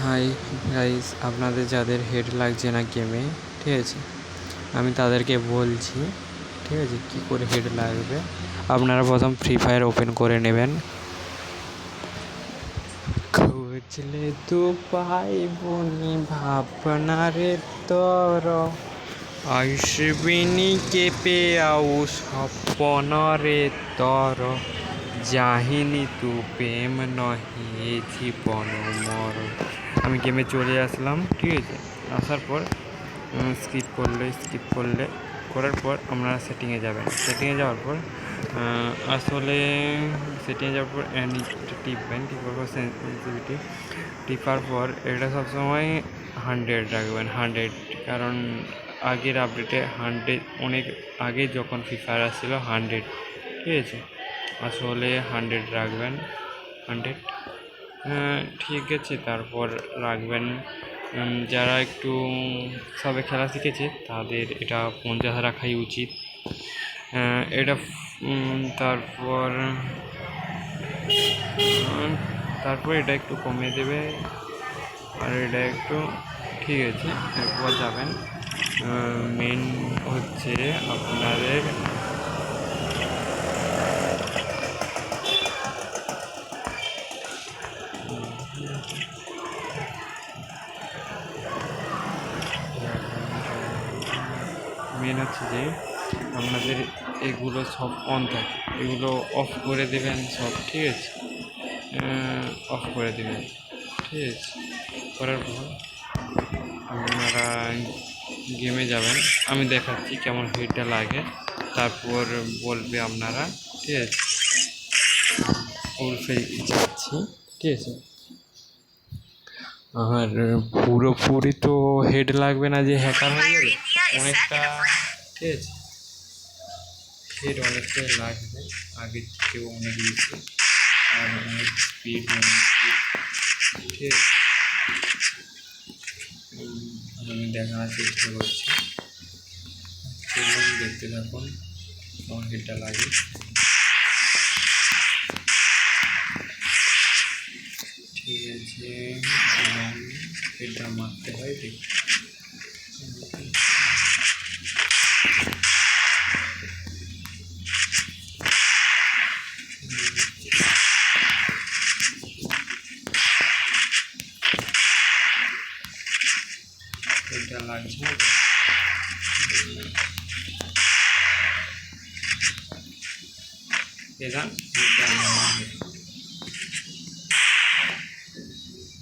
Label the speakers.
Speaker 1: Hi guys, আপনাদের যাদের head লাগছে না গেমে, ঠিক আছে, আমি তাদেরকে বলছি, ঠিক আছে, কী করে হেড লাগবে। আপনারা প্রথম ফ্রি ফায়ার ওপেন করে নেবেন। খুঁজলে তো পাইবনি ভাবনারে তর, আসবিনি কেঁপে আউ স্বপনরে তর, যাহিনী তু প্রেম নহে জীবন মর। আমি গেমে চলে আসলাম, ঠিক আছে। আসার পর স্কিপ করার পর আমরা সেটিংয়ে যাবেন। সেটিংয়ে যাওয়ার পর আসলে সেটিংয়ে যাওয়ার পর টিপবেন। টিপার পর সেন্সিটিভিটি টিপার পর এটা সবসময় 100 রাখবেন, 100। কারণ আগের আপডেটে 100, অনেক আগে যখন ফ্রি ফায়ার আসছিল 100, ঠিক আছে। আসলে 100 রাখবেন, 100, ঠিক আছে। তারপর রাখবেন। যারা একটু সবে খেলা শিখেছে তাদের এটা 50 রাখাই উচিত। এটা তারপর এটা একটু কমিয়ে দেবে, আর এটা একটু, ঠিক আছে। এরপর যাবেন, মেন হচ্ছে আপনাদের মেন হচ্ছে যে আপনাদের এগুলো সব অন থাকে, এগুলো অফ করে দেবেন সব, ঠিক আছে। অফ করে দেবেন, ঠিক আছে। করার পর আপনারা গেমে যাবেন। আমি দেখাচ্ছি কেমন হেডটা লাগে, তারপর বলবে আপনারা, ঠিক আছে। উল্ফে যাচ্ছি, ঠিক আছে। আর পুরোপুরি তো হেড লাগবে না, যে হ্যাকার হয়ে যাবে অনেকটা, ঠিক আছে। হেড অনেকটাই লাগবে, আগের থেকেও অনেক বেশি, আর অনেক স্পিড, ঠিক আছে। আমি দেখানোর চেষ্টা করছি, দেখতে থাকুন কেমন হেডটা লাগে। ঠিক আছে, হেডটা মারতে হয়, ঠিক। হেডটা লাগছে না, এটা